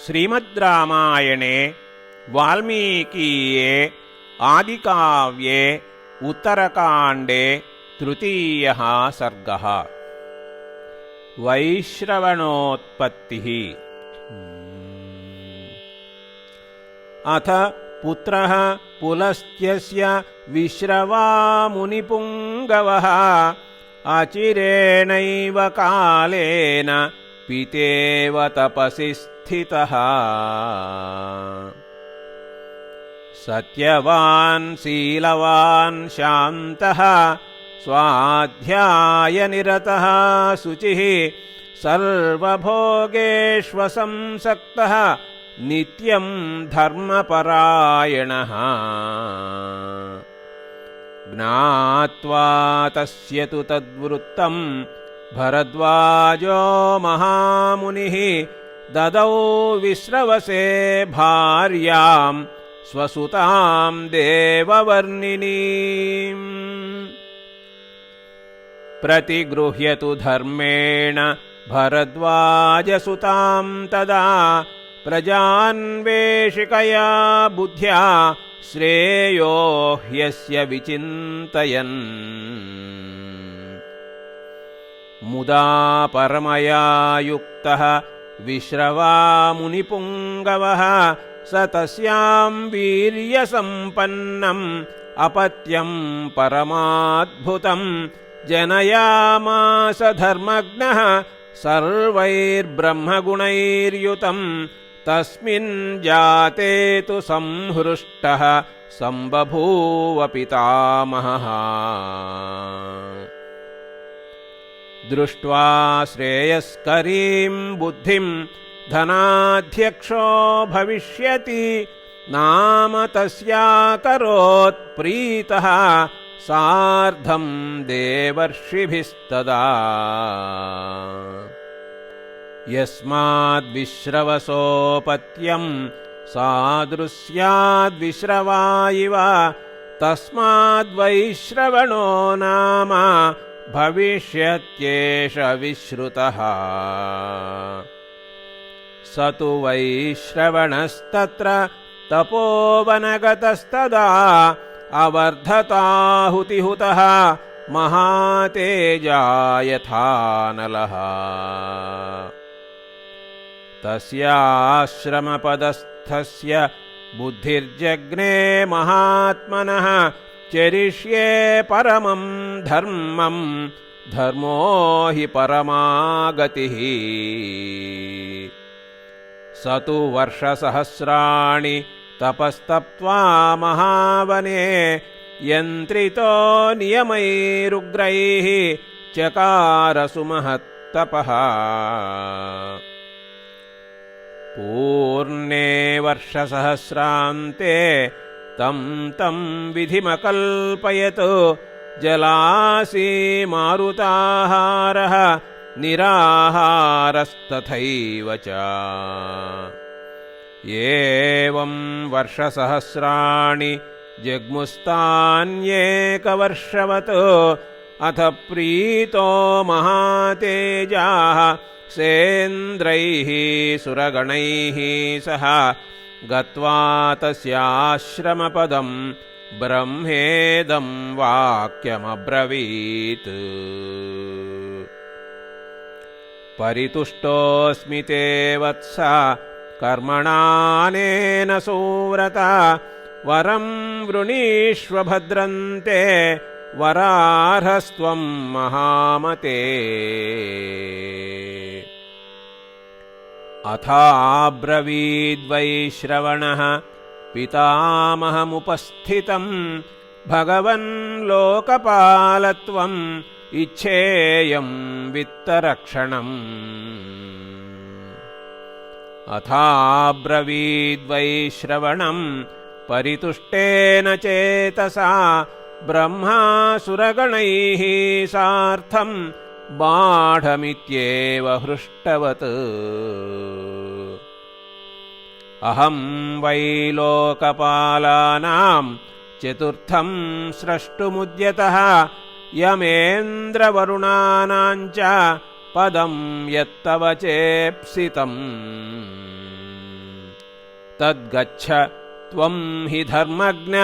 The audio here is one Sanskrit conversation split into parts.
श्रीमद्रामायणे वाल्मीकीये आदिकाव्ये उत्तरकाण्डे तृतीयः सर्गः। वैश्रवणोत्पत्तिः। अथ पुत्रः पुलस्त्यस्य विश्रवामुनिपुङ्गवः अचिरेणैव कालेन पितेव तपसि स्थितः। सत्यवान् शीलवान् शान्तः स्वाध्यायनिरतः शुचिः सर्वभोगेष्वसंसक्तः नित्यं धर्मपरायणः। ज्ञात्वा तस्य तु तद्वृत्तं भरद्वाजो महामुनिः ददौ विश्रवसे भार्यां स्वसुतां देववर्णिनीम्। प्रतिगृह्य तु धर्मेण भरद्वाजसुतां तदा प्रजान्वेषिकया बुद्ध्या श्रेयो ह्यस्य विचिन्तयन्। मुदा परमया युक्तः विश्रवामुनिपुङ्गवः स तस्यां वीर्यसम्पन्नम् अपत्यं परमाद्भुतं जनयामास धर्मज्ञः सर्वैर्ब्रह्मगुणैर्युतं। तस्मिन् जाते तु संहृष्टः सम्बभूव पितामहः। दृष्ट्वा श्रेयस्करीं बुद्धिं धनाध्यक्षो भविष्यति नाम तस्याकरोत् प्रीतः सार्धं देवर्षिभिस्तदा। यस्माद्विश्रवसोपत्यं सादृश्याद्विश्रवा इव तस्माद्वैश्रवणो नाम भविष्यत्येष विश्रुतः। स तु वैश्रवणस्तत्र तपोवनगतस्तदा अवर्धताहुतिहुतः महातेजा यथा नलः। तस्याश्रमपदस्थस्य बुद्धिर्जग्ने महात्मनः चरिष्ये परमं धर्मं धर्मो हि परमा गतिः। स तु वर्षसहस्राणि तपस्तप्त्वा महावने यन्त्रितो नियमैरुग्रैः चकार सुमहत्तपः। पूर्णे वर्षसहस्रान्ते तं विधिमकल्पयत् जलासीमारुताहारः निराहारस्तथैव च। एवं वर्षसहस्राणि जग्मुस्तान्येकवर्षवत् अथ प्रीतो महातेजाः सेन्द्रैः सुरगणैः सह गत्वा तस्याश्रमपदं ब्रह्मेदं वाक्यमब्रवीत्। परितुष्टोऽस्मि ते वत्स कर्मणानेन सुव्रता वरं वृणीष्व भद्रन्ते वरार्हस्त्वं महामते। अथाब्रवीद्वैश्रवणः पितामहमुपस्थितं भगवन् लोकपालत्वम् इच्छेयं वित्तरक्षणम्। अथाब्रवीद्वैश्रवणं परितुष्टेन चेतसा ब्रह्मासुरगणैः सार्धं बाढमित्येव हृष्टवत्। अहं वै लोकपालानां चतुर्थं स्रष्टुमुद्यतः यमेन्द्रवरुणानां च पदं यत्तव चेप्सितम्। तद्गच्छ त्वं हि धर्मज्ञ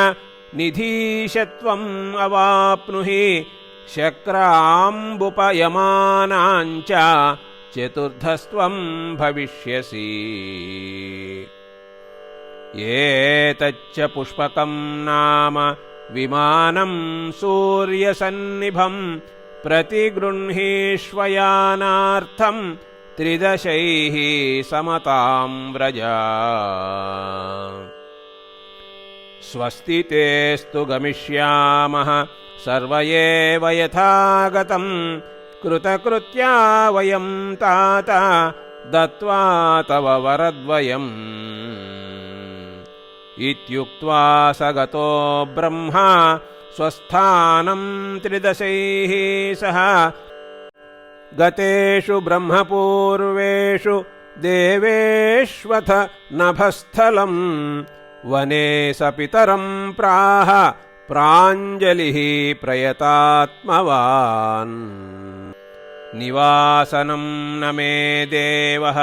निधीशत्वम् अवाप्नुहि शक्राम्बुपयमानाञ्च चतुर्थस्त्वं भविष्यसि एतच्च पुष्पकं नाम विमानं सूर्यसन्निभं प्रतिगृह्णीष्वयानार्थं त्रिदशैः समतां व्रज स्वस्ति तेस्तु गमिष्यामः सर्व एव यथागतं कृतकृत्या वयं तात दत्त्वा तव वरद्वयम् इत्युक्त्वा स गतो ब्रह्मा स्वस्थानं त्रिदशैः सह गतेषु ब्रह्मपूर्वेषु देवेष्वथ नभस्थलम् वने स पितरं प्राह प्राञ्जलिः प्रयतात्मवान् निवासनं न मे देवः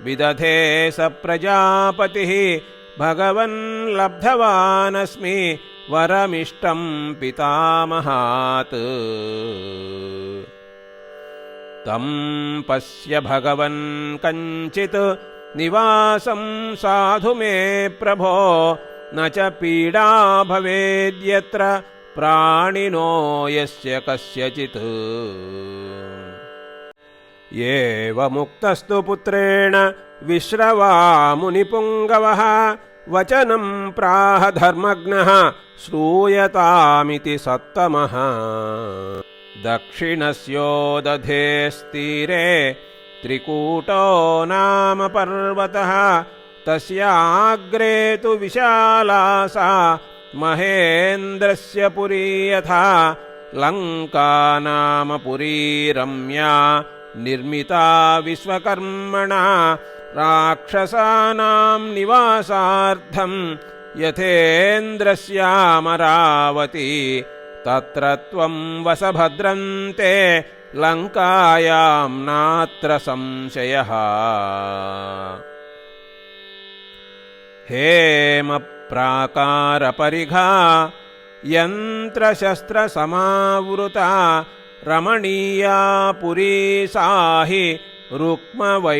विदधे स प्रजापतिः भगवन् लब्धवानस्मि वरमिष्टं पितामहात् तं पश्य भगवन् कञ्चित् निवासं साधु मे प्रभो न च पीडा भवेद्यत्र प्राणिनो यस्य कस्यचित् एवमुक्तस्तु पुत्रेण विश्रवामुनिपुङ्गवः वचनं प्राह धर्मज्ञः श्रूयतामिति सत्तमः दक्षिणस्योदधेस्तीरे त्रिकूटो नाम पर्वतः तस्याग्रे तु विशाला सा महेन्द्रस्य पुरी यथा लङ्का नाम पुरी रम्या निर्मिता विश्वकर्मणा राक्षसानां निवासार्थं यथेन्द्रस्यामरावती तत्र त्वं वस भद्रन्ते लङ्कायां नात्र संशयः हेमप्राकारपरिघा यन्त्रशस्त्रसमावृता रमणीया पुरी सा हि रुक्मवैडूर्यतोरणा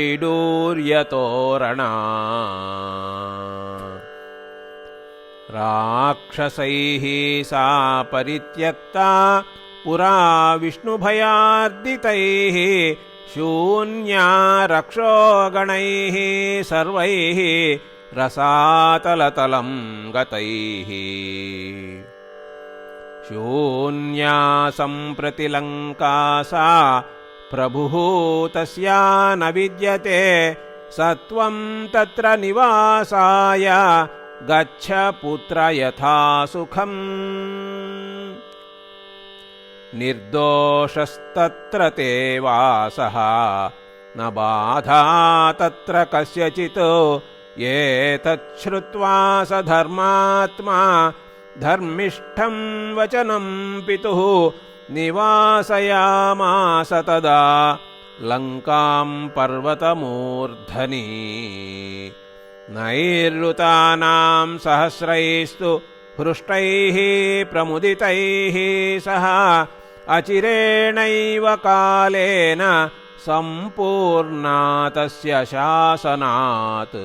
राक्षसैः सा परित्यक्ता पुरा विष्णुभयार्दितैः शून्या रक्षोगणैः सर्वैः रसातलतलं गतैः शून्या सम्प्रति लङ्का सा प्रभुः तस्या न विद्यते स त्वं तत्र निवासाय गच्छ पुत्र यथा सुखम् निर्दोषस्तत्र ते वासः न बाधा तत्र कस्यचित् एतच्छ्रुत्वा स धर्मात्मा धर्मिष्ठं वचनं पितुः निवासयामास तदा लङ्कां पर्वतमूर्धनि नैरृतानां सहस्रैस्तु हृष्टैः प्रमुदितैः सह अचिरेणैव कालेन सम्पूर्णा तस्य शासनात्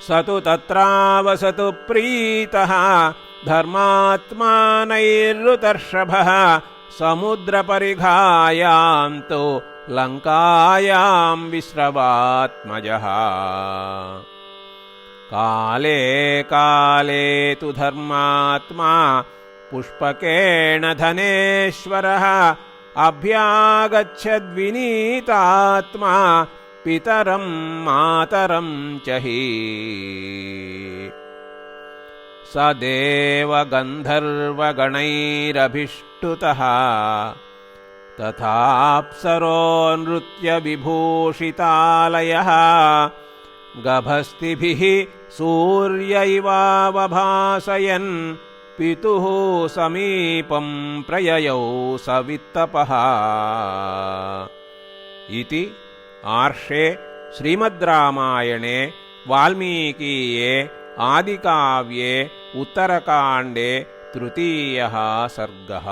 स तु तत्रावसतु प्रीतः धर्मात्मा नैरृतर्षभः समुद्रपरिघायां तु लङ्कायां विश्रवात्मजः काले काले तु धर्मात्मा पुष्पकेण धनेश्वरः अभ्यागच्छद्विनीतात्मा पितरं मातरं च हि स देवगन्धर्वगणैरभिष्टुतः तथाप्सरो नृत्यविभूषितालयः गभस्तिभिः सूर्य इवावभासयन् पितुः समीपं प्रययौ सवित्तपः इति आर्षे श्रीमद्रामायणे वाल्मीकीये आदिकाव्ये उत्तरकाण्डे तृतीयः सर्गः।